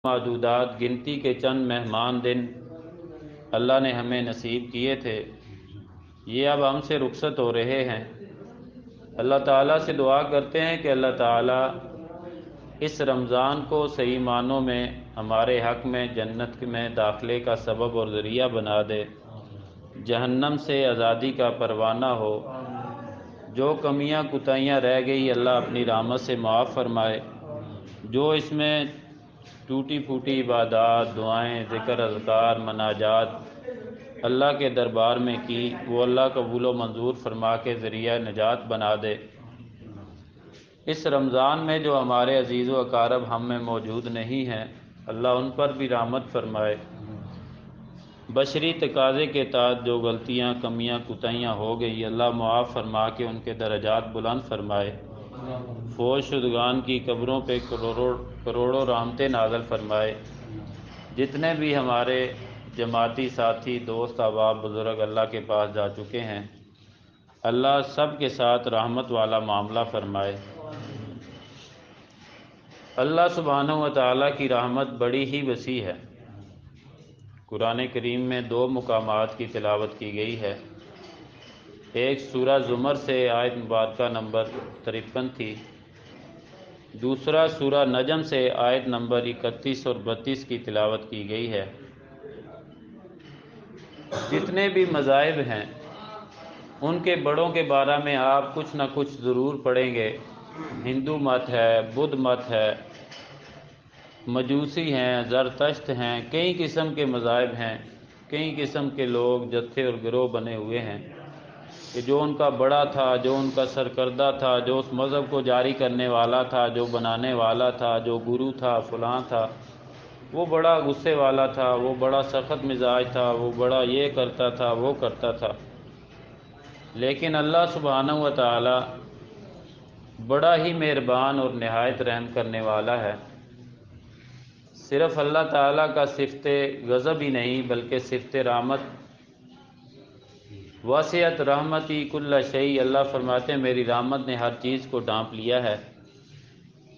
معدودات گنتی کے چند مہمان دن اللہ نے ہمیں نصیب کیے تھے، یہ اب ہم سے رخصت ہو رہے ہیں۔ اللہ تعالیٰ سے دعا کرتے ہیں کہ اللہ تعالیٰ اس رمضان کو صحیح معنوں میں ہمارے حق میں جنت میں داخلے کا سبب اور ذریعہ بنا دے، جہنم سے آزادی کا پروانہ ہو۔ جو کمیاں کوتاہیاں رہ گئی اللہ اپنی رحمت سے معاف فرمائے۔ جو اس میں ٹوٹی پھوٹی عبادات، دعائیں، ذکر، اذکار، مناجات اللہ کے دربار میں کی، وہ اللہ قبول و منظور فرما کے ذریعہ نجات بنا دے۔ اس رمضان میں جو ہمارے عزیز و اقارب ہم میں موجود نہیں ہیں، اللہ ان پر بھی رحمت فرمائے۔ بشری تقاضے کے تحت جو غلطیاں، کمیاں، کوتاہیاں ہو گئی اللہ معاف فرما کے ان کے درجات بلند فرمائے۔ فوت شدگان کی قبروں پہ کروڑوں رحمتیں نازل فرمائے۔ جتنے بھی ہمارے جماعتی ساتھی، دوست، احباب، بزرگ اللہ کے پاس جا چکے ہیں، اللہ سب کے ساتھ رحمت والا معاملہ فرمائے۔ اللہ سبحانہ و تعالیٰ کی رحمت بڑی ہی وسیع ہے۔ قرآن کریم میں 2 مقامات کی تلاوت کی گئی ہے۔ ایک سورہ زمر سے آیت مبارکہ نمبر 53 تھی، دوسرا سورہ نجم سے آیت نمبر 31 اور 32 کی تلاوت کی گئی ہے۔ جتنے بھی مذاہب ہیں ان کے بڑوں کے بارے میں آپ کچھ نہ کچھ ضرور پڑھیں گے۔ ہندو مت ہے، بدھ مت ہے، مجوسی ہیں، زرتشت ہیں، کئی قسم کے مذاہب ہیں، کئی قسم کے لوگ جتھے اور گروہ بنے ہوئے ہیں کہ جو ان کا بڑا تھا، جو ان کا سرکردہ تھا، جو اس مذہب کو جاری کرنے والا تھا، جو بنانے والا تھا، جو گرو تھا، فلاں تھا، وہ بڑا غصے والا تھا، وہ بڑا سخت مزاج تھا، وہ بڑا یہ کرتا تھا، وہ کرتا تھا۔ لیکن اللہ سبحانہ و تعالی بڑا ہی مہربان اور نہایت رحم کرنے والا ہے۔ صرف اللہ تعالیٰ کا صفت غضب ہی نہیں بلکہ صفت رحمت، وسعت رحمتی کل شیء، اللہ فرماتے ہیں میری رحمت نے ہر چیز کو ڈھانپ لیا ہے۔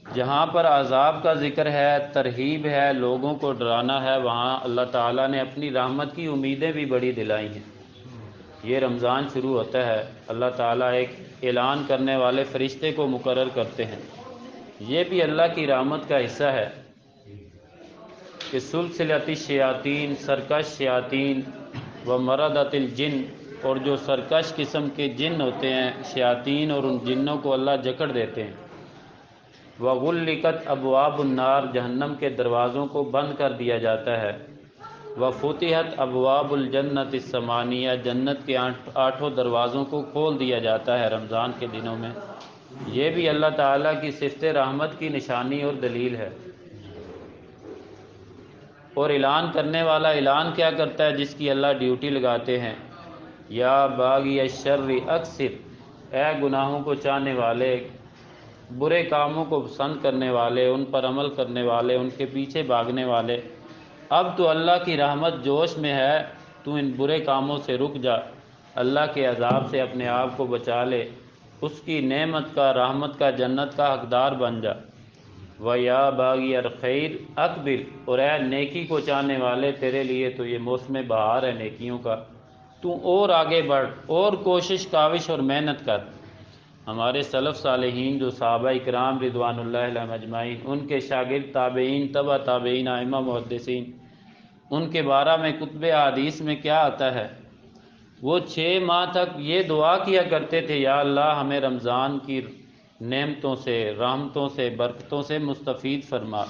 جہاں پر عذاب کا ذکر ہے، ترہیب ہے، لوگوں کو ڈرانا ہے، وہاں اللہ تعالیٰ نے اپنی رحمت کی امیدیں بھی بڑی دلائی ہیں۔ یہ رمضان شروع ہوتا ہے، اللہ تعالیٰ ایک اعلان کرنے والے فرشتے کو مقرر کرتے ہیں، یہ بھی اللہ کی رحمت کا حصہ ہے کہ سلسلۃ الشیاطین، سرکش شیاطین، و مردۃ الجن، اور جو سرکش قسم کے جن ہوتے ہیں شیاطین، اور ان جنوں کو اللہ جکڑ دیتے ہیں۔ وغلقت ابواب النار، جہنم کے دروازوں کو بند کر دیا جاتا ہے۔ وفتحت ابواب الجنت الثمانیہ، جنت کے 8 دروازوں کو کھول دیا جاتا ہے رمضان کے دنوں میں۔ یہ بھی اللہ تعالیٰ کی صفت رحمت کی نشانی اور دلیل ہے۔ اور اعلان کرنے والا اعلان کیا کرتا ہے؟ جس کی اللہ ڈیوٹی لگاتے ہیں، یا باغی الشر اکثر، اے گناہوں کو چاہنے والے، برے کاموں کو پسند کرنے والے، ان پر عمل کرنے والے، ان کے پیچھے بھاگنے والے، اب تو اللہ کی رحمت جوش میں ہے، تو ان برے کاموں سے رک جا، اللہ کے عذاب سے اپنے آپ کو بچا لے، اس کی نعمت کا، رحمت کا، جنت کا حقدار بن جا۔ وَيَا بَاغِيَ الْخَيْرِ اقبل، اور اے نیکی کو چاہنے والے، تیرے لیے تو یہ موسم بہار ہے نیکیوں کا، تو اور آگے بڑھ، اور کوشش، کاوش اور محنت کر۔ ہمارے سلف صالحین جو صحابہ اکرام رضوان اللہ علیہم اجمعین، ان کے شاگرد تابعین، تبع تابعین، ائمہ محدثین، ان کے بارے میں کتب احادیث میں کیا آتا ہے؟ وہ 6 ماہ تک یہ دعا کیا کرتے تھے، یا اللہ ہمیں رمضان کی نعمتوں سے، رحمتوں سے، برکتوں سے مستفید فرما،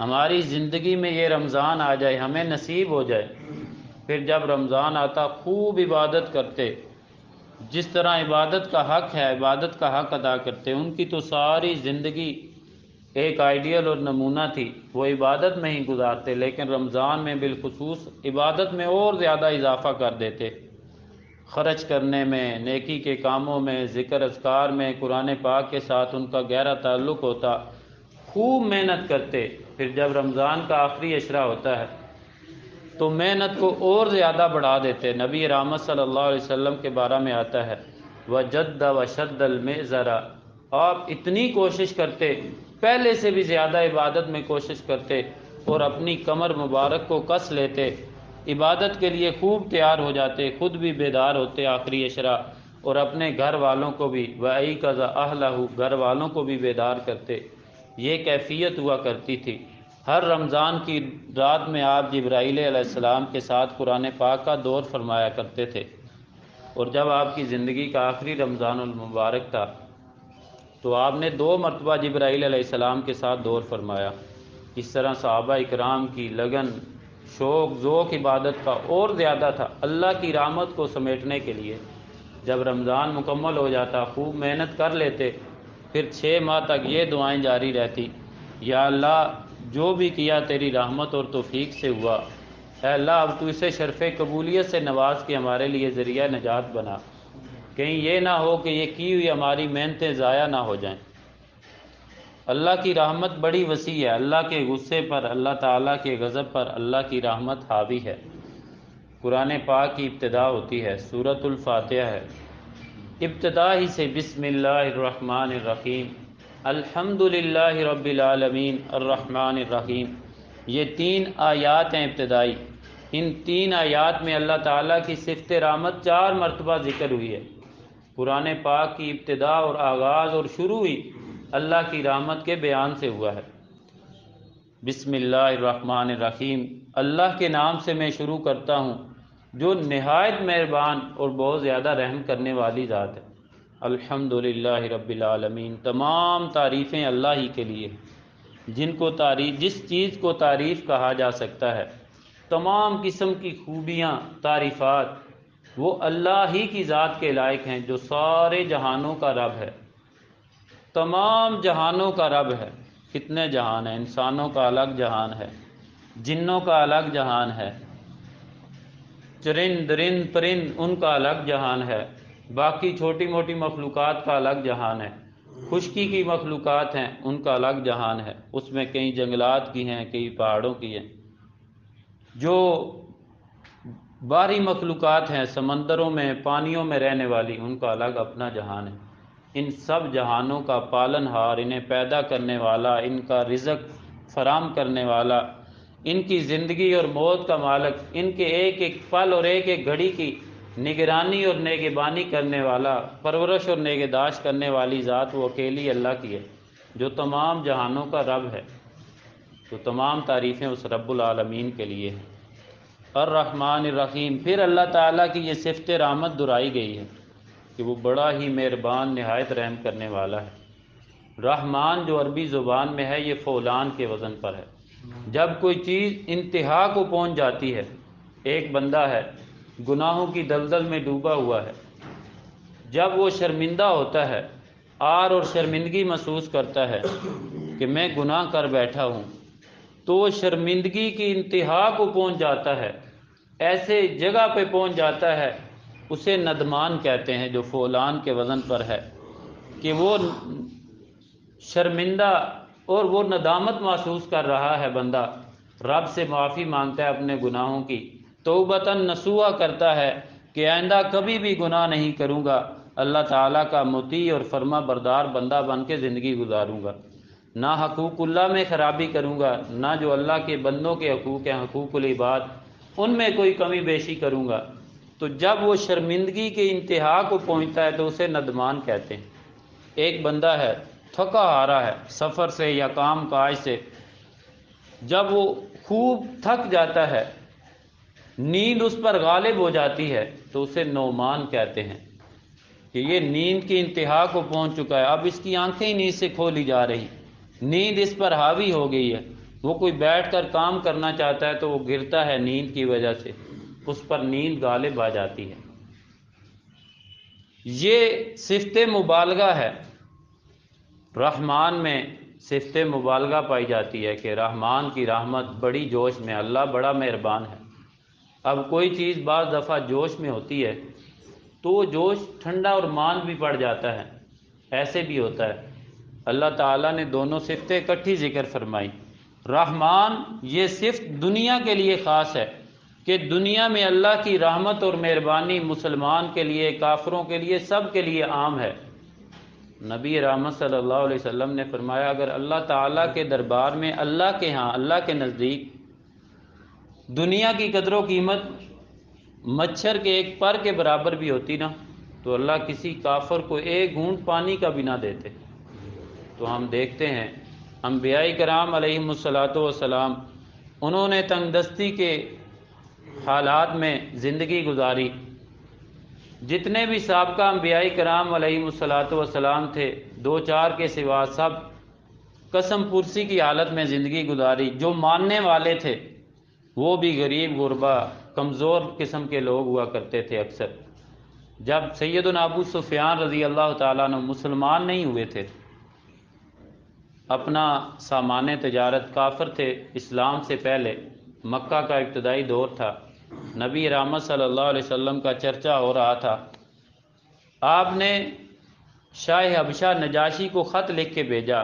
ہماری زندگی میں یہ رمضان آ جائے، ہمیں نصیب ہو جائے۔ پھر جب رمضان آتا خوب عبادت کرتے، جس طرح عبادت کا حق ہے، عبادت کا حق ادا کرتے۔ ان کی تو ساری زندگی ایک آئیڈیل اور نمونہ تھی، وہ عبادت میں ہی گزارتے، لیکن رمضان میں بالخصوص عبادت میں اور زیادہ اضافہ کر دیتے، خرچ کرنے میں، نیکی کے کاموں میں، ذکر اذکار میں، قرآن پاک کے ساتھ ان کا گہرا تعلق ہوتا، خوب محنت کرتے۔ پھر جب رمضان کا آخری عشرہ ہوتا ہے تو محنت کو اور زیادہ بڑھا دیتے۔ نبی رحمت صلی اللہ علیہ وسلم کے بارے میں آتا ہے، وَجَدَّ وَشَدَّ الْمِئْزَرَ، آپ اتنی کوشش کرتے، پہلے سے بھی زیادہ عبادت میں کوشش کرتے، اور اپنی کمر مبارک کو کس لیتے، عبادت کے لیے خوب تیار ہو جاتے، خود بھی بیدار ہوتے آخری عشرہ، اور اپنے گھر والوں کو بھی وَأَيْقَظَ أَهْلَهُ گھر والوں کو بھی بیدار کرتے۔ یہ کیفیت ہوا کرتی تھی۔ ہر رمضان کی رات میں آپ جبرائیل علیہ السلام کے ساتھ قرآن پاک کا دور فرمایا کرتے تھے، اور جب آپ کی زندگی کا آخری رمضان المبارک تھا تو آپ نے 2 مرتبہ جبرائیل علیہ السلام کے ساتھ دور فرمایا۔ اس طرح صحابہ اکرام کی لگن، شوق، ذوق عبادت کا اور زیادہ تھا اللہ کی رحمت کو سمیٹنے کے لیے۔ جب رمضان مکمل ہو جاتا خوب محنت کر لیتے، پھر 6 ماہ تک یہ دعائیں جاری رہتی، یا اللہ جو بھی کیا تیری رحمت اور توفیق سے ہوا، اے اللہ اب تو اسے شرف قبولیت سے نواز کے ہمارے لیے ذریعہ نجات بنا، کہیں یہ نہ ہو کہ یہ کی ہوئی ہماری محنتیں ضائع نہ ہو جائیں۔ اللہ کی رحمت بڑی وسیع ہے، اللہ کے غصے پر، اللہ تعالیٰ کے غضب پر اللہ کی رحمت حاوی ہے۔ قرآن پاک کی ابتدا ہوتی ہے، سورۃ الفاتحہ ہے، ابتدا ہی سے بسم اللہ الرحمن الرحیم، الحمدللہ رب العالمین الرحمن الرحیم۔ یہ 3 آیات ہیں ابتدائی۔ ان 3 آیات میں اللہ تعالیٰ کی صفت رحمت 4 مرتبہ ذکر ہوئی ہے۔ قرآن پاک کی ابتدا اور آغاز اور شروع ہی اللہ کی رحمت کے بیان سے ہوا ہے۔ بسم اللہ الرحمن الرحیم، اللہ کے نام سے میں شروع کرتا ہوں جو نہایت مہربان اور بہت زیادہ رحم کرنے والی ذات ہے۔ الحمدللہ رب العالمین، تمام تعریفیں اللہ ہی کے لیے، جس چیز کو تعریف کہا جا سکتا ہے، تمام قسم کی خوبیاں، تعریفات وہ اللہ ہی کی ذات کے لائق ہیں جو سارے جہانوں کا رب ہے، تمام جہانوں کا رب ہے۔ کتنے جہان ہیں، انسانوں کا الگ جہان ہے، جنوں کا الگ جہان ہے، چرند درند پرند ان کا الگ جہان ہے، باقی چھوٹی موٹی مخلوقات کا الگ جہان ہے، خشکی کی مخلوقات ہیں ان کا الگ جہان ہے، اس میں کئی جنگلات کی ہیں، کئی پہاڑوں کی ہیں، جو باہری مخلوقات ہیں سمندروں میں، پانیوں میں رہنے والی، ان کا الگ اپنا جہان ہے۔ ان سب جہانوں کا پالن ہار، انہیں پیدا کرنے والا، ان کا رزق فراہم کرنے والا، ان کی زندگی اور موت کا مالک، ان کے ایک ایک پل اور ایک ایک گھڑی کی نگرانی اور نگہبانی کرنے والا، پرورش اور نگہداشت کرنے والی ذات وہ اکیلی اللہ کی ہے جو تمام جہانوں کا رب ہے۔ تو تمام تعریفیں اس رب العالمین کے لیے ہیں۔ الرحمن الرحیم، پھر اللہ تعالیٰ کی یہ صفت رحمت دہرائی گئی ہے کہ وہ بڑا ہی مہربان، نہایت رحم کرنے والا ہے۔ رحمان جو عربی زبان میں ہے یہ فعلان کے وزن پر ہے۔ جب کوئی چیز انتہا کو پہنچ جاتی ہے، ایک بندہ ہے گناہوں کی دلدل میں ڈوبا ہوا ہے، جب وہ شرمندہ ہوتا ہے، عار اور شرمندگی محسوس کرتا ہے کہ میں گناہ کر بیٹھا ہوں، تو وہ شرمندگی کی انتہا کو پہنچ جاتا ہے، ایسے جگہ پہ پہنچ جاتا ہے، اسے ندمان کہتے ہیں جو فعلان کے وزن پر ہے، کہ وہ شرمندہ اور وہ ندامت محسوس کر رہا ہے، بندہ رب سے معافی مانگتا ہے اپنے گناہوں کی، توبتاً نصوحہ کرتا ہے کہ آئندہ کبھی بھی گناہ نہیں کروں گا، اللہ تعالیٰ کا مطیع اور فرما بردار بندہ بن کے زندگی گزاروں گا، نہ حقوق اللہ میں خرابی کروں گا، نہ جو اللہ کے بندوں کے حقوق ہیں، حقوق العباد، ان میں کوئی کمی بیشی کروں گا۔ تو جب وہ شرمندگی کے انتہا کو پہنچتا ہے تو اسے ندمان کہتے ہیں۔ ایک بندہ ہے تھکا ہارا ہے سفر سے یا کام کاج سے، جب وہ خوب تھک جاتا ہے، نیند اس پر غالب ہو جاتی ہے، تو اسے نعمان کہتے ہیں کہ یہ نیند کی انتہا کو پہنچ چکا ہے، اب اس کی آنکھیں ہی نیند سے کھولی جا رہی، نیند اس پر حاوی ہو گئی ہے، وہ کوئی بیٹھ کر کام کرنا چاہتا ہے تو وہ گرتا ہے نیند کی وجہ سے، اس پر نیند غالب آ جاتی ہے۔ یہ صفت مبالغہ ہے، رحمان میں صفت مبالغہ پائی جاتی ہے کہ رحمان کی رحمت بڑی جوش میں، اللہ بڑا مہربان ہے۔ اب کوئی چیز بعض دفعہ جوش میں ہوتی ہے تو وہ جوش ٹھنڈا اور مان بھی پڑ جاتا ہے، ایسے بھی ہوتا ہے۔ اللہ تعالیٰ نے دونوں صفتیں اکٹھی ذکر فرمائی۔ رحمان یہ صفت دنیا کے لیے خاص ہے کہ دنیا میں اللہ کی رحمت اور مہربانی مسلمان کے لیے، کافروں کے لیے، سب کے لیے عام ہے، نبی رحمت صلی اللہ علیہ وسلم نے فرمایا اگر اللہ تعالیٰ کے دربار میں، اللہ کے ہاں، اللہ کے نزدیک دنیا کی قدر و قیمت مچھر کے ایک پر کے برابر بھی ہوتی نا، تو اللہ کسی کافر کو ایک گھونٹ پانی کا بھی نہ دیتے۔ تو ہم دیکھتے ہیں انبیاء کرام علیہم الصلاۃ والسلام، انہوں نے تنگ دستی کے حالات میں زندگی گزاری۔ جتنے بھی سابقہ انبیاء کرام علیہم الصلاۃ والسلام تھے، دو چار کے سوا سب قسم پرسی کی حالت میں زندگی گزاری۔ جو ماننے والے تھے وہ بھی غریب غربا کمزور قسم کے لوگ ہوا کرتے تھے اکثر۔ جب سیدنا ابو سفیان رضی اللہ تعالیٰ عنہ مسلمان نہیں ہوئے تھے، اپنا سامان تجارت، کافر تھے اسلام سے پہلے، مکہ کا ابتدائی دور تھا، نبی رحمت صلی اللہ علیہ وسلم کا چرچا ہو رہا تھا۔ آپ نے شاہ حبشہ نجاشی کو خط لکھ کے بھیجا،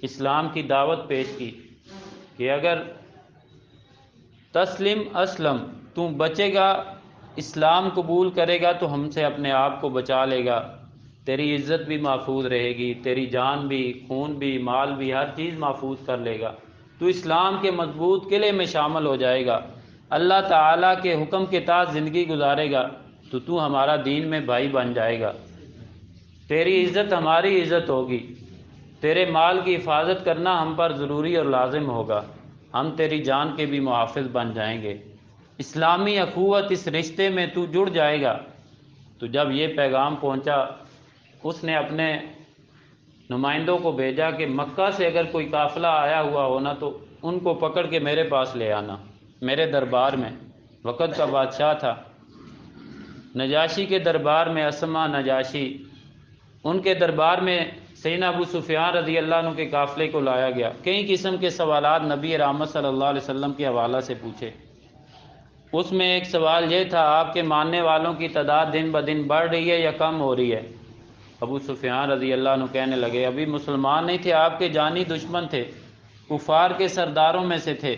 اسلام کی دعوت پیش کی کہ اگر تسلم اسلم، تو بچے گا، اسلام قبول کرے گا تو ہم سے اپنے آپ کو بچا لے گا، تیری عزت بھی محفوظ رہے گی، تیری جان بھی، خون بھی، مال بھی، ہر چیز محفوظ کر لے گا، تو اسلام کے مضبوط قلعے میں شامل ہو جائے گا، اللہ تعالیٰ کے حکم کے تحت زندگی گزارے گا تو ہمارا دین میں بھائی بن جائے گا، تیری عزت ہماری عزت ہوگی، تیرے مال کی حفاظت کرنا ہم پر ضروری اور لازم ہوگا، ہم تیری جان کے بھی محافظ بن جائیں گے، اسلامی اخوت اس رشتے میں تو جڑ جائے گا۔ تو جب یہ پیغام پہنچا، اس نے اپنے نمائندوں کو بھیجا کہ مکہ سے اگر کوئی قافلہ آیا ہوا ہونا تو ان کو پکڑ کے میرے پاس لے آنا، میرے دربار میں۔ وقت کا بادشاہ تھا، نجاشی کے دربار میں اسما نجاشی، ان کے دربار میں سیدنا ابو سفیان رضی اللہ عنہ کے قافلے کو لایا گیا۔ کئی قسم کے سوالات نبی رحمت صلی اللہ علیہ وسلم کے حوالہ سے پوچھے۔ اس میں ایک سوال یہ تھا، آپ کے ماننے والوں کی تعداد دن بدن بڑھ رہی ہے یا کم ہو رہی ہے؟ ابو سفیان رضی اللہ عنہ کہنے لگے ابھی مسلمان نہیں تھے، آپ کے جانی دشمن تھے، کفار کے سرداروں میں سے تھے،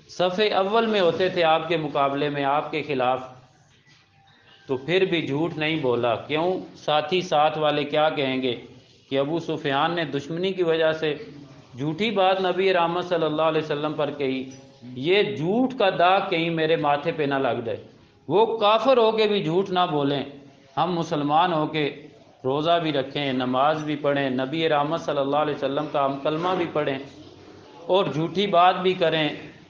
صفِ اول میں ہوتے تھے آپ کے مقابلے میں، آپ کے خلاف، تو پھر بھی جھوٹ نہیں بولا۔ کیوں؟ ساتھی ساتھ والے کیا کہیں گے کہ ابو سفیان نے دشمنی کی وجہ سے جھوٹی بات نبی رحمت صلی اللہ علیہ وسلم پر کہی، یہ جھوٹ کا داغ کہیں میرے ماتھے پہ نہ لگ جائے۔ وہ کافر ہو کے بھی جھوٹ نہ بولیں، ہم مسلمان ہو کے روزہ بھی رکھیں، نماز بھی پڑھیں، نبی رحمت صلی اللہ علیہ وسلم کا ہم کلمہ بھی پڑھیں، اور جھوٹی بات بھی کریں،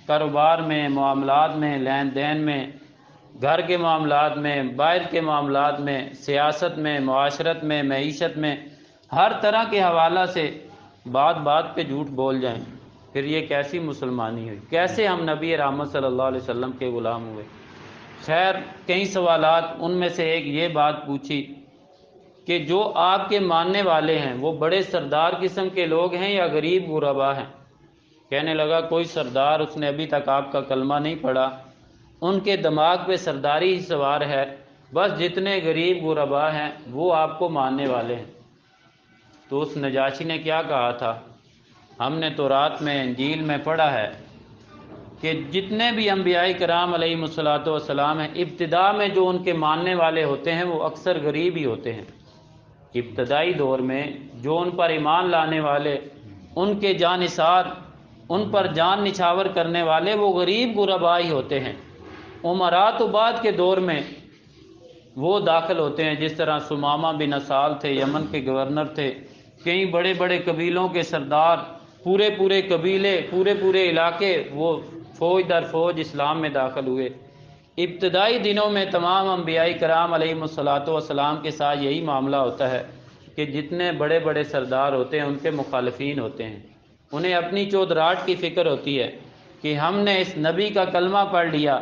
کاروبار میں، معاملات میں، لین دین میں، گھر کے معاملات میں، باہر کے معاملات میں، سیاست میں، معاشرت میں، معیشت میں، ہر طرح کے حوالہ سے بات بات پہ جھوٹ بول جائیں، پھر یہ کیسی مسلمانی ہوئی؟ کیسے ہم نبی رحمت صلی اللہ علیہ وسلم کے غلام ہوئے؟ خیر، کئی سوالات، ان میں سے ایک یہ بات پوچھی کہ جو آپ کے ماننے والے ہیں وہ بڑے سردار قسم کے لوگ ہیں یا غریب غربا ہیں؟ کہنے لگا کوئی سردار، اس نے ابھی تک آپ کا کلمہ نہیں پڑھا، ان کے دماغ پہ سرداری ہی سوار ہے، بس جتنے غریب غربا ہیں وہ آپ کو ماننے والے ہیں۔ تو اس نجاشی نے کیا کہا تھا؟ ہم نے تورات میں، انجیل میں پڑھا ہے کہ جتنے بھی انبیاء کرام علیہم الصلاۃ والسلام ہیں، ابتدا میں جو ان کے ماننے والے ہوتے ہیں وہ اکثر غریب ہی ہوتے ہیں۔ ابتدائی دور میں جو ان پر ایمان لانے والے، ان کے جانثار، ان پر جان نچھاور کرنے والے وہ غریب غربا ہی ہوتے ہیں۔ امراء تو بعد کے دور میں وہ داخل ہوتے ہیں، جس طرح سمامہ بن اسال تھے، یمن کے گورنر تھے، کئی بڑے بڑے قبیلوں کے سردار، پورے پورے قبیلے، پورے پورے علاقے، وہ فوج در فوج اسلام میں داخل ہوئے۔ ابتدائی دنوں میں تمام انبیاء کرام علیہم الصلاۃ والسلام کے ساتھ یہی معاملہ ہوتا ہے کہ جتنے بڑے بڑے سردار ہوتے ہیں ان کے مخالفین ہوتے ہیں، انہیں اپنی چودراہٹ کی فکر ہوتی ہے کہ ہم نے اس نبی کا کلمہ پڑھ لیا،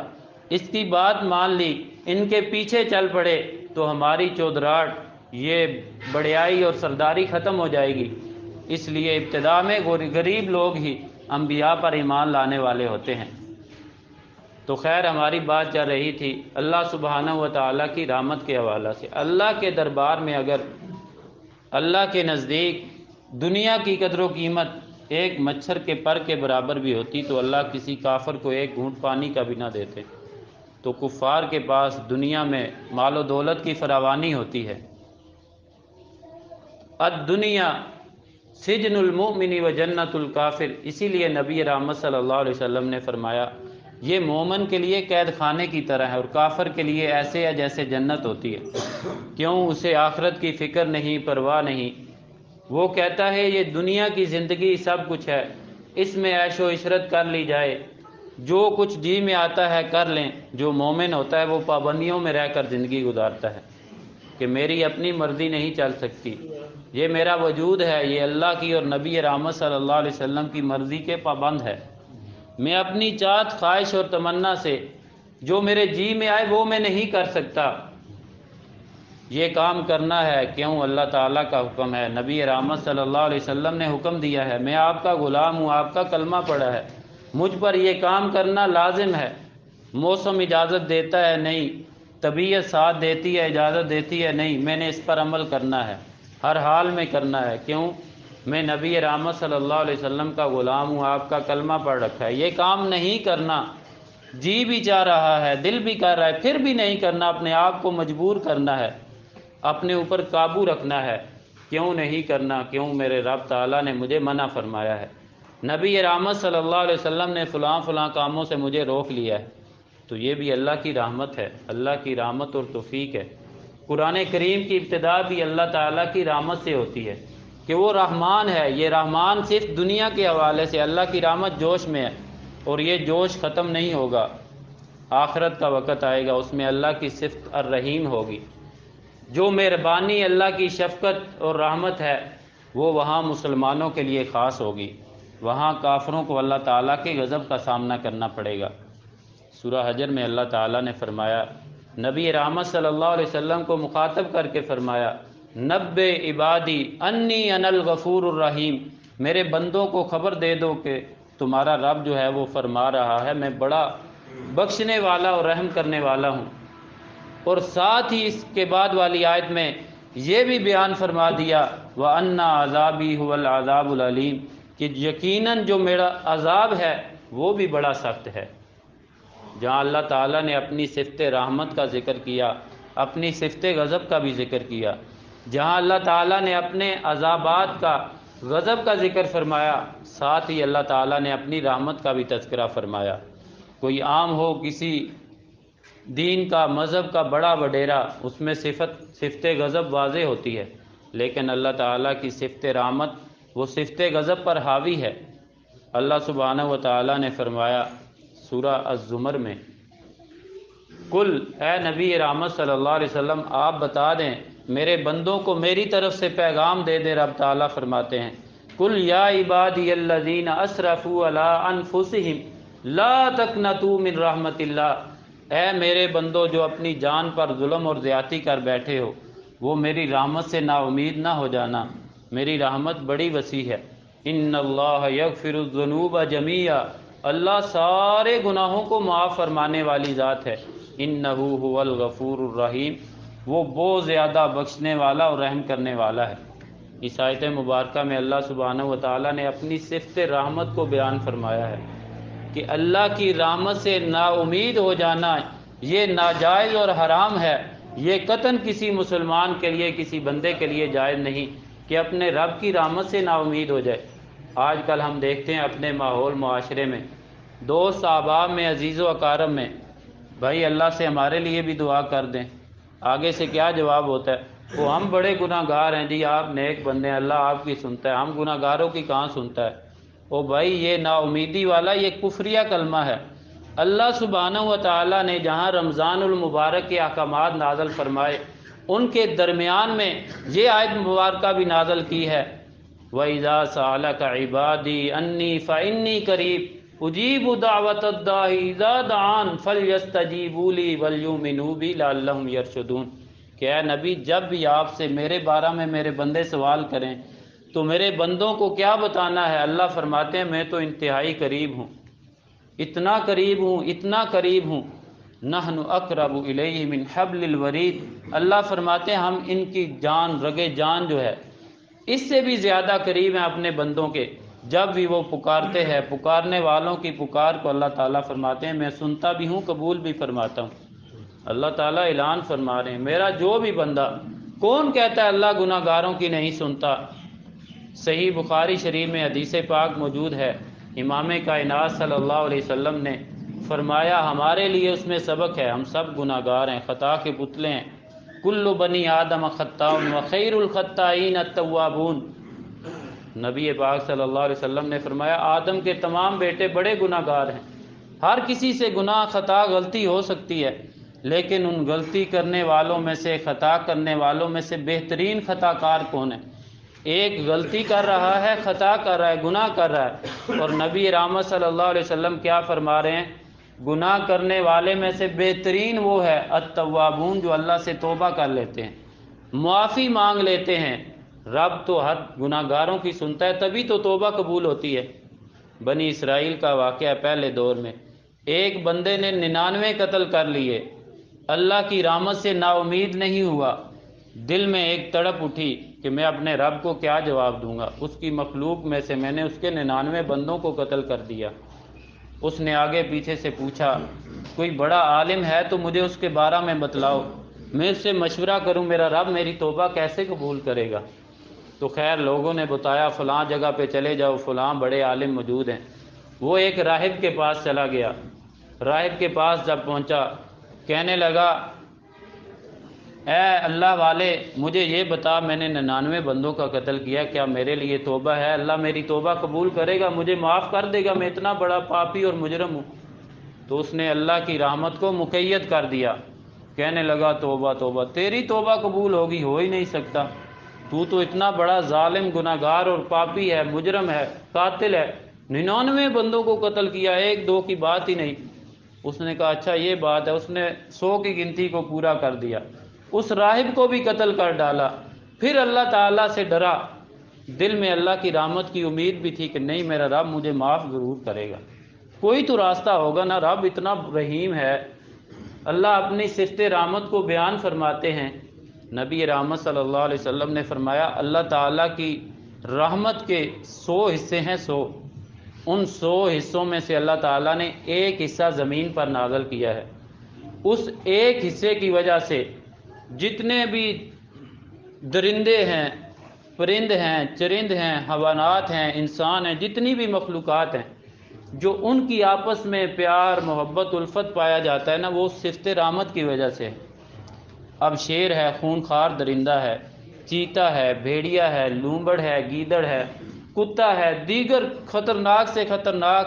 اس کی بات مان لی، ان کے پیچھے چل پڑے تو ہماری چودراہٹ، یہ بڑیائی اور سرداری ختم ہو جائے گی۔ اس لیے ابتدا میں غریب لوگ ہی انبیاء پر ایمان لانے والے ہوتے ہیں۔ تو خیر، ہماری بات چل رہی تھی اللہ سبحانہ و تعالیٰ کی رحمت کے حوالہ سے۔ اللہ کے دربار میں اگر اللہ کے نزدیک دنیا کی قدر و قیمت ایک مچھر کے پر کے برابر بھی ہوتی تو اللہ کسی کافر کو ایک گھونٹ پانی کا بھی نہ دیتے۔ تو کفار کے پاس دنیا میں مال و دولت کی فراوانی ہوتی ہے، الدنیا سجن المؤمن و جنت الکافر، اسی لیے نبی رحمت صلی اللہ علیہ وسلم نے فرمایا یہ مومن کے لیے قید خانے کی طرح ہے اور کافر کے لیے ایسے ہے جیسے جنت ہوتی ہے۔ کیوں؟ اسے آخرت کی فکر نہیں، پرواہ نہیں۔ وہ کہتا ہے یہ دنیا کی زندگی سب کچھ ہے، اس میں عیش و عشرت کر لی جائے، جو کچھ جی میں آتا ہے کر لیں۔ جو مومن ہوتا ہے وہ پابندیوں میں رہ کر زندگی گزارتا ہے کہ میری اپنی مرضی نہیں چل سکتی، یہ میرا وجود ہے، یہ اللہ کی اور نبی رحمت صلی اللہ علیہ وسلم کی مرضی کے پابند ہے۔ میں اپنی چاہت، خواہش اور تمنا سے جو میرے جی میں آئے وہ میں نہیں کر سکتا، یہ کام کرنا ہے۔ کیوں؟ اللہ تعالیٰ کا حکم ہے، نبی رحمت صلی اللہ علیہ وسلم نے حکم دیا ہے، میں آپ کا غلام ہوں، آپ کا کلمہ پڑھا ہے، مجھ پر یہ کام کرنا لازم ہے۔ موسم اجازت دیتا ہے نہیں، طبیعت ساتھ دیتی ہے، اجازت دیتی ہے نہیں، میں نے اس پر عمل کرنا ہے، ہر حال میں کرنا ہے۔ کیوں؟ میں نبی رحمت صلی اللہ علیہ وسلم کا غلام ہوں، آپ کا کلمہ پڑھ رکھا ہے، یہ کام نہیں کرنا، جی بھی چاہ رہا ہے، دل بھی کر رہا ہے، پھر بھی نہیں کرنا، اپنے آپ کو مجبور کرنا ہے، اپنے اوپر قابو رکھنا ہے۔ کیوں نہیں کرنا؟ کیوں؟ میرے رب تعالیٰ نے مجھے منع فرمایا ہے، نبی رحمت صلی اللہ علیہ وسلم نے فلاں فلاں کاموں سے مجھے روک لیا ہے، تو یہ بھی اللہ کی رحمت ہے، اللہ کی رحمت اور توفیق ہے۔ قرآن کریم کی ابتدا بھی اللہ تعالیٰ کی رحمت سے ہوتی ہے کہ وہ رحمان ہے۔ یہ رحمان صرف دنیا کے حوالے سے، اللہ کی رحمت جوش میں ہے اور یہ جوش ختم نہیں ہوگا، آخرت کا وقت آئے گا، اس میں اللہ کی صفت الرحیم ہوگی۔ جو مہربانی اللہ کی شفقت اور رحمت ہے وہ وہاں مسلمانوں کے لیے خاص ہوگی، وہاں کافروں کو اللہ تعالیٰ کے غضب کا سامنا کرنا پڑے گا۔ سورہ حجر میں اللہ تعالیٰ نے فرمایا، نبی رحمت صلی اللہ علیہ وسلم کو مخاطب کر کے فرمایا، نبّ عبادی انی انا الغفور الرحیم، میرے بندوں کو خبر دے دو کہ تمہارا رب جو ہے وہ فرما رہا ہے میں بڑا بخشنے والا اور رحم کرنے والا ہوں۔ اور ساتھ ہی اس کے بعد والی آیت میں یہ بھی بیان فرما دیا، وَأَنَّ عَذَابِي هُوَ الْعَذَابُ الْعَلِيمُ، کہ یقیناً جو میرا عذاب ہے وہ بھی بڑا سخت ہے۔ جہاں اللہ تعالیٰ نے اپنی صفت رحمت کا ذکر کیا، اپنی صفت غضب کا بھی ذکر کیا، جہاں اللہ تعالیٰ نے اپنے عذابات کا، غضب کا ذکر فرمایا، ساتھ ہی اللہ تعالیٰ نے اپنی رحمت کا بھی تذکرہ فرمایا۔ کوئی عام ہو کسی دین کا، مذہب کا بڑا وڈیرا، اس میں صفت غضب واضح ہوتی ہے، لیکن اللہ تعالیٰ کی صفت رحمت وہ صفت غضب پر حاوی ہے۔ اللہ سبحانہ و تعالیٰ نے فرمایا سورہ الزمر میں، کل، اے نبی رحمت صلی اللہ علیہ وسلم آپ بتا دیں، میرے بندوں کو میری طرف سے پیغام دے دے۔ رب تعالیٰ فرماتے ہیں، کل یا عبادی الذین اسرفوا علی انفسہم لا تقنطوا من رحمت اللہ، اے میرے بندو جو اپنی جان پر ظلم اور زیادتی کر بیٹھے ہو، وہ میری رحمت سے نا امید نہ ہو جانا، میری رحمت بڑی وسیع ہے۔ ان اللہ یغفر الذنوب جمیعا، اللہ سارے گناہوں کو معاف فرمانے والی ذات ہے۔ انہ هو الغفور الرحیم، وہ بہت زیادہ بخشنے والا اور رحم کرنے والا ہے۔ اس آیت مبارکہ میں اللہ سبحانہ و تعالیٰ نے اپنی صفت رحمت کو بیان فرمایا ہے کہ اللہ کی رحمت سے نا امید ہو جانا یہ ناجائز اور حرام ہے، یہ قطعاً کسی مسلمان کے لیے، کسی بندے کے لیے جائز نہیں کہ اپنے رب کی رحمت سے نا امید ہو جائے۔ آج کل ہم دیکھتے ہیں اپنے ماحول معاشرے میں، دوست احباب میں، عزیز و اقارب میں، بھائی اللہ سے ہمارے لیے بھی دعا کر دیں، آگے سے کیا جواب ہوتا ہے، وہ ہم بڑے گناہ گار ہیں جی، آپ نیک بندے ہیں، اللہ آپ کی سنتا ہے، ہم گناہ گاروں کی کہاں سنتا ہے۔ او بھائی یہ نا امیدی والا یہ کفریہ کلمہ ہے۔ اللہ سبحانہ و تعالیٰ نے جہاں رمضان المبارک کے احکامات نازل فرمائے، ان کے درمیان میں یہ آیت مبارکہ بھی نازل کی ہے، وَإِذَا سَأَلَكَ عِبَادِي أَنِّي فَإِنِّي قَرِيبٌ اجیب دعوت الداعی اذا دعان فلیستجیبوا لی ولیؤمنوا بی لعلہم یرشدون، کہ اے نبی جب بھی آپ سے میرے بارے میں میرے بندے سوال کریں تو میرے بندوں کو کیا بتانا ہے؟ اللہ فرماتے ہیں میں تو انتہائی قریب ہوں، اتنا قریب ہوں، اتنا قریب ہوں، نحن اقرب الیہ من حبل الورید، اللہ فرماتے ہیں ہم ان کی جان، رگے جان جو ہے اس سے بھی زیادہ قریب ہیں اپنے بندوں کے، جب بھی وہ پکارتے ہیں، پکارنے والوں کی پکار کو اللہ تعالیٰ فرماتے ہیں میں سنتا بھی ہوں، قبول بھی فرماتا ہوں۔ اللہ تعالیٰ اعلان فرما رہے ہیں میرا جو بھی بندہ کون کہتا ہے اللہ گناہگاروں کی نہیں سنتا؟ صحیح بخاری شریف میں حدیث پاک موجود ہے، امام کائنات صلی اللہ علیہ وسلم نے فرمایا ہمارے لیے اس میں سبق ہے، ہم سب گناہگار ہیں، خطا کے پتلے ہیں، کل بنی آدم خطاء وخیر الخطائین التوابون۔ نبی پاک صلی اللہ علیہ وسلم نے فرمایا آدم کے تمام بیٹے بڑے گناہگار ہیں، ہر کسی سے گناہ خطا غلطی ہو سکتی ہے، لیکن ان غلطی کرنے والوں میں سے، خطا کرنے والوں میں سے بہترین خطا کار کون ہے؟ ایک غلطی کر رہا ہے، خطا کر رہا ہے، گناہ کر رہا ہے، اور نبی رحمت صلی اللہ علیہ وسلم کیا فرما رہے ہیں؟ گناہ کرنے والے میں سے بہترین وہ ہے التوابون، جو اللہ سے توبہ کر لیتے ہیں، معافی مانگ لیتے ہیں۔ رب تو ہر گناہ گاروں کی سنتا ہے، تبھی تو توبہ قبول ہوتی ہے۔ بنی اسرائیل کا واقعہ پہلے دور میں، ایک بندے نے 99 قتل کر لیے، اللہ کی رحمت سے نا امید نہیں ہوا، دل میں ایک تڑپ اٹھی کہ میں اپنے رب کو کیا جواب دوں گا، اس کی مخلوق میں سے میں نے اس کے 99 بندوں کو قتل کر دیا۔ اس نے آگے پیچھے سے پوچھا کوئی بڑا عالم ہے تو مجھے اس کے بارے میں بتلاؤ، میں اس سے مشورہ کروں، میرا رب میری توبہ کیسے قبول کرے گا؟ تو خیر لوگوں نے بتایا فلاں جگہ پہ چلے جاؤ، فلاں بڑے عالم موجود ہیں۔ وہ ایک راہب کے پاس چلا گیا، راہب کے پاس جب پہنچا کہنے لگا اے اللہ والے مجھے یہ بتا، میں نے 99 بندوں کا قتل کیا، کیا میرے لیے توبہ ہے؟ اللہ میری توبہ قبول کرے گا، مجھے معاف کر دے گا، میں اتنا بڑا پاپی اور مجرم ہوں۔ تو اس نے اللہ کی رحمت کو مقید کر دیا، کہنے لگا توبہ توبہ، تیری توبہ قبول ہوگی، ہو ہی نہیں سکتا، تو اتنا بڑا ظالم، گناہگار اور پاپی ہے، مجرم ہے، قاتل ہے، 99 بندوں کو قتل کیا، ایک دو کی بات ہی نہیں۔ اس نے کہا اچھا یہ بات ہے، اس نے 100 کی گنتی کو پورا کر دیا، اس راہب کو بھی قتل کر ڈالا، پھر اللہ تعالیٰ سے ڈرا، دل میں اللہ کی رحمت کی امید بھی تھی کہ نہیں میرا رب مجھے معاف ضرور کرے گا، کوئی تو راستہ ہوگا نا، رب اتنا رحیم ہے۔ اللہ اپنی صفت رحمت کو بیان فرماتے ہیں، نبی رحمت صلی اللہ علیہ وسلم نے فرمایا اللہ تعالیٰ کی رحمت کے 100 حصے ہیں، 100، ان 100 حصوں میں سے اللہ تعالیٰ نے ایک حصہ زمین پر نازل کیا ہے، اس ایک حصے کی وجہ سے جتنے بھی درندے ہیں، پرند ہیں، چرند ہیں، حیوانات ہیں، انسان ہیں، جتنی بھی مخلوقات ہیں، جو ان کی آپس میں پیار، محبت، الفت پایا جاتا ہے نا، وہ صفت رحمت کی وجہ سے۔ اب شیر ہے، خونخوار درندہ ہے، چیتا ہے، بھیڑیا ہے، لومبڑ ہے، گیدڑ ہے، کتا ہے، دیگر خطرناک سے خطرناک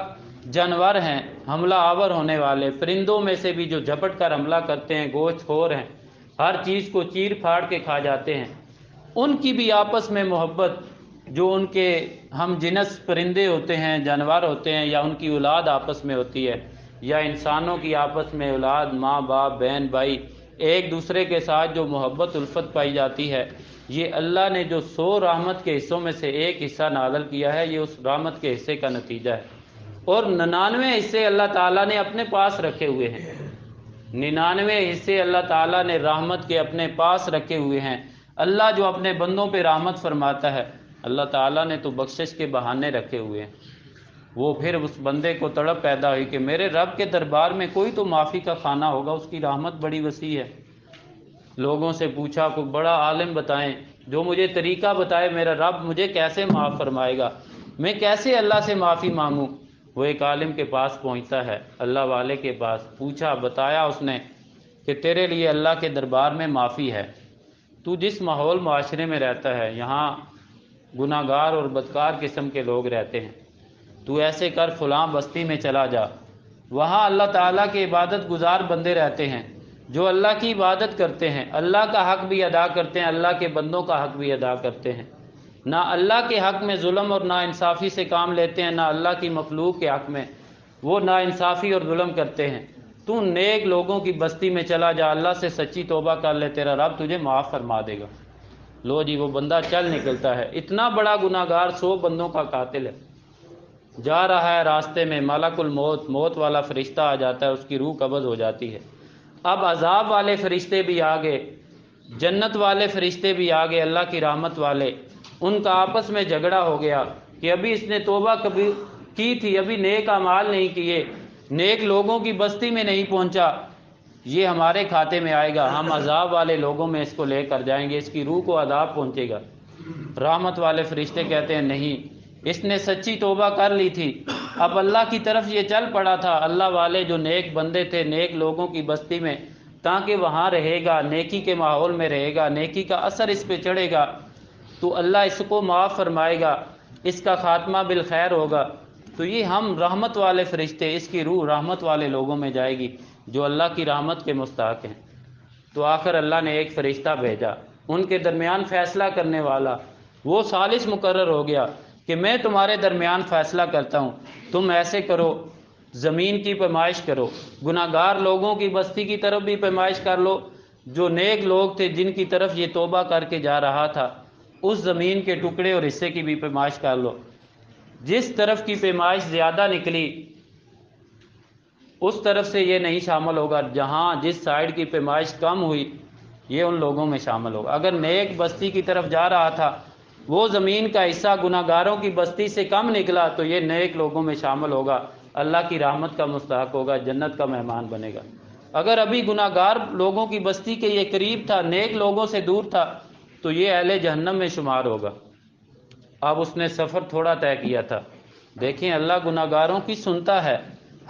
جانور ہیں، حملہ آور ہونے والے پرندوں میں سے بھی جو جھپٹ کر حملہ کرتے ہیں، گوشت خور ہیں، ہر چیز کو چیر پھاڑ کے کھا جاتے ہیں، ان کی بھی آپس میں محبت، جو ان کے ہم جنس پرندے ہوتے ہیں، جانور ہوتے ہیں، یا ان کی اولاد آپس میں ہوتی ہے، یا انسانوں کی آپس میں اولاد، ماں باپ، بہن بھائی، ایک دوسرے کے ساتھ جو محبت الفت پائی جاتی ہے، یہ اللہ نے جو 100 رحمت کے حصوں میں سے ایک حصہ نازل کیا ہے، یہ اس رحمت کے حصے کا نتیجہ ہے، اور 99 حصے اللہ تعالیٰ نے اپنے پاس رکھے ہوئے ہیں، 99 حصے اللہ تعالیٰ نے رحمت کے اپنے پاس رکھے ہوئے ہیں۔ اللہ جو اپنے بندوں پہ رحمت فرماتا ہے، اللہ تعالیٰ نے تو بخشش کے بہانے رکھے ہوئے ہیں، وہ پھر اس بندے کو تڑپ پیدا ہوئی کہ میرے رب کے دربار میں کوئی تو معافی کا خانہ ہوگا، اس کی رحمت بڑی وسیع ہے۔ لوگوں سے پوچھا کوئی بڑا عالم بتائیں جو مجھے طریقہ بتائے، میرا رب مجھے کیسے معاف فرمائے گا، میں کیسے اللہ سے معافی مانگوں؟ وہ ایک عالم کے پاس پہنچتا ہے، اللہ والے کے پاس پوچھا، بتایا اس نے کہ تیرے لیے اللہ کے دربار میں معافی ہے، تو جس ماحول معاشرے میں رہتا ہے یہاں گناہ گار اور بدکار قسم کے لوگ رہتے ہیں، تو ایسے کر فلاں بستی میں چلا جا، وہاں اللہ تعالیٰ کے عبادت گزار بندے رہتے ہیں جو اللہ کی عبادت کرتے ہیں، اللہ کا حق بھی ادا کرتے ہیں، اللہ کے بندوں کا حق بھی ادا کرتے ہیں، نہ اللہ کے حق میں ظلم اور نا انصافی سے کام لیتے ہیں، نہ اللہ کی مخلوق کے حق میں وہ نا انصافی اور ظلم کرتے ہیں۔ تو نیک لوگوں کی بستی میں چلا جا، اللہ سے سچی توبہ کر لے، تیرا رب تجھے معاف فرما دے گا۔ لو جی وہ بندہ چل نکلتا ہے، اتنا بڑا گناہ گار، 100 بندوں کا قاتل ہے، جا رہا ہے راستے میں ملک الموت، موت والا فرشتہ آ جاتا ہے، اس کی روح قبض ہو جاتی ہے۔ اب عذاب والے فرشتے بھی آگے، جنت والے فرشتے بھی آگے، اللہ کی رحمت والے، ان کا آپس میں جھگڑا ہو گیا کہ ابھی اس نے توبہ کبھی کی تھی، ابھی نیک اعمال نہیں کیے، نیک لوگوں کی بستی میں نہیں پہنچا، یہ ہمارے کھاتے میں آئے گا، ہم عذاب والے لوگوں میں اس کو لے کر جائیں گے، اس کی روح کو عذاب پہنچے گا۔ رحمت والے فرشتے کہتے ہیں نہیں، اس نے سچی توبہ کر لی تھی، اب اللہ کی طرف یہ چل پڑا تھا، اللہ والے جو نیک بندے تھے نیک لوگوں کی بستی میں، تاکہ وہاں رہے گا، نیکی کے ماحول میں رہے گا، نیکی کا اثر اس پہ چڑھے گا، تو اللہ اس کو معاف فرمائے گا، اس کا خاتمہ بالخیر ہوگا۔ تو یہ ہم رحمت والے فرشتے، اس کی روح رحمت والے لوگوں میں جائے گی جو اللہ کی رحمت کے مستحق ہیں۔ تو آخر اللہ نے ایک فرشتہ بھیجا ان کے درمیان فیصلہ کرنے والا، وہ ثالث مقرر ہو گیا کہ میں تمہارے درمیان فیصلہ کرتا ہوں، تم ایسے کرو، زمین کی پیمائش کرو، گناہگار لوگوں کی بستی کی طرف بھی پیمائش کر لو، جو نیک لوگ تھے جن کی طرف یہ توبہ کر کے جا رہا تھا اس زمین کے ٹکڑے اور حصے کی بھی پیمائش کر لو، جس طرف کی پیمائش زیادہ نکلی اس طرف سے یہ نہیں شامل ہوگا، جہاں جس سائیڈ کی پیمائش کم ہوئی یہ ان لوگوں میں شامل ہوگا۔ اگر نیک بستی کی طرف جا رہا تھا وہ زمین کا حصہ گناہگاروں کی بستی سے کم نکلا تو یہ نیک لوگوں میں شامل ہوگا، اللہ کی رحمت کا مستحق ہوگا، جنت کا مہمان بنے گا۔ اگر ابھی گناہگار لوگوں کی بستی کے یہ قریب تھا، نیک لوگوں سے دور تھا، تو یہ اہل جہنم میں شمار ہوگا۔ اب اس نے سفر تھوڑا طے کیا تھا۔ دیکھیں اللہ گناہگاروں کی سنتا ہے،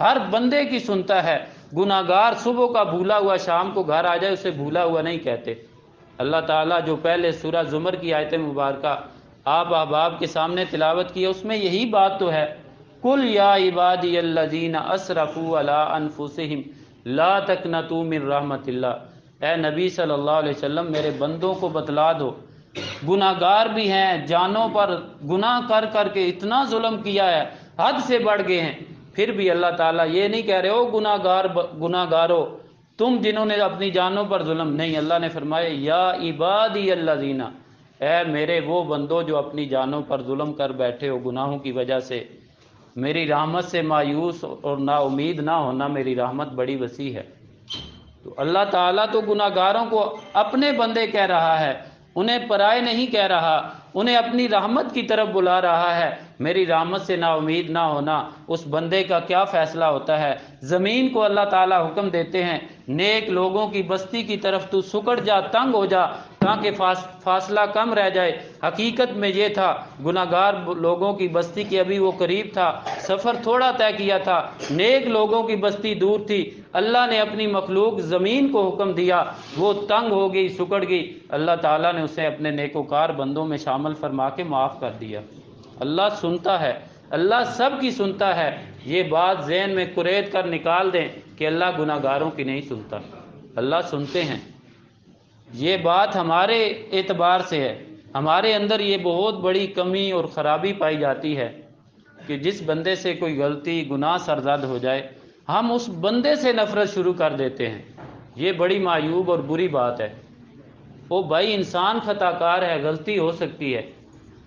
ہر بندے کی سنتا ہے۔ گناہگار صبح کا بھولا ہوا شام کو گھر آ جائے اسے بھولا ہوا نہیں کہتے۔ اللہ تعالیٰ جو پہلے سورہ زمر کی آیت مبارکہ آپ احباب کے سامنے تلاوت کی ہے اس میں یہی بات تو ہے، قُلْ يَا عِبَادِيَ الَّذِينَ أَسْرَفُوا عَلَىٰ أَنفُسِهِمْ لَا تَقْنَطُوا مِن رَحْمَتِ اللَّهِ۔ اے نبی صلی اللہ علیہ وسلم میرے بندوں کو بتلا دو، گناہگار بھی ہیں، جانوں پر گناہ کر کر کے اتنا ظلم کیا ہے، حد سے بڑھ گئے ہیں، پھر بھی اللہ تعالیٰ یہ نہیں کہہ رہے ہو گناہگارو تم جنہوں نے اپنی جانوں پر ظلم، نہیں، اللہ نے فرمایا یا عبادی الذین، اے میرے وہ بندو جو اپنی جانوں پر ظلم کر بیٹھے ہو گناہوں کی وجہ سے، میری رحمت سے مایوس اور نا امید نہ ہونا، میری رحمت بڑی وسیع ہے۔ تو اللہ تعالیٰ تو گناہگاروں کو اپنے بندے کہہ رہا ہے، انہیں پرائے نہیں کہہ رہا، انہیں اپنی رحمت کی طرف بلا رہا ہے۔ میری رحمت سے نا امید نہ ہونا، اس بندے کا کیا فیصلہ ہوتا ہے۔ زمین کو اللہ تعالیٰ حکم دیتے ہیں نیک لوگوں کی بستی کی طرف تو سکڑ جا، تنگ ہو جا، تاکہ فاصلہ کم رہ جائے۔ حقیقت میں یہ تھا گناہگار لوگوں کی بستی کے ابھی وہ قریب تھا، سفر تھوڑا طے کیا تھا، نیک لوگوں کی بستی دور تھی، اللہ نے اپنی مخلوق زمین کو حکم دیا، وہ تنگ ہو گئی، سکڑ گئی، اللہ تعالیٰ نے اسے اپنے نیکوکار بندوں میں شامل فرما کے معاف کر دیا۔ اللہ سنتا ہے، اللہ سب کی سنتا ہے، یہ بات ذہن میں قرید کر نکال دیں کہ اللہ گناہگاروں کی نہیں سنتا، اللہ سنتے ہیں۔ یہ بات ہمارے اعتبار سے ہے، ہمارے اندر یہ بہت بڑی کمی اور خرابی پائی جاتی ہے کہ جس بندے سے کوئی غلطی گناہ سرزد ہو جائے ہم اس بندے سے نفرت شروع کر دیتے ہیں، یہ بڑی معیوب اور بری بات ہے۔ وہ بھائی انسان خطا کار ہے، غلطی ہو سکتی ہے،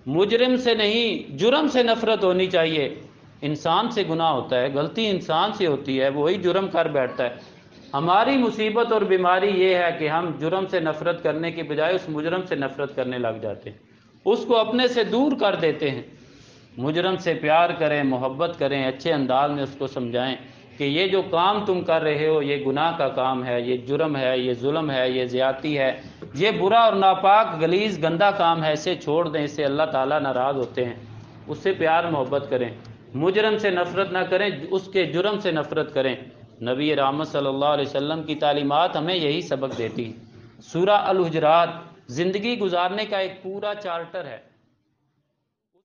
مجرم سے نہیں جرم سے نفرت ہونی چاہیے۔ انسان سے گناہ ہوتا ہے، غلطی انسان سے ہوتی ہے، وہی جرم کر بیٹھتا ہے۔ ہماری مصیبت اور بیماری یہ ہے کہ ہم جرم سے نفرت کرنے کے بجائے اس مجرم سے نفرت کرنے لگ جاتے ہیں، اس کو اپنے سے دور کر دیتے ہیں۔ مجرم سے پیار کریں، محبت کریں، اچھے انداز میں اس کو سمجھائیں کہ یہ جو کام تم کر رہے ہو یہ گناہ کا کام ہے، یہ جرم ہے، یہ ظلم ہے، یہ زیادتی ہے، یہ برا اور ناپاک غلیظ گندا کام ہے، اسے چھوڑ دیں، اس سے اللہ تعالیٰ ناراض ہوتے ہیں۔ اس سے پیار محبت کریں، مجرم سے نفرت نہ کریں، اس کے جرم سے نفرت کریں۔ نبی رحمت صلی اللہ علیہ وسلم کی تعلیمات ہمیں یہی سبق دیتی ہیں۔ سورہ الحجرات زندگی گزارنے کا ایک پورا چارٹر ہے۔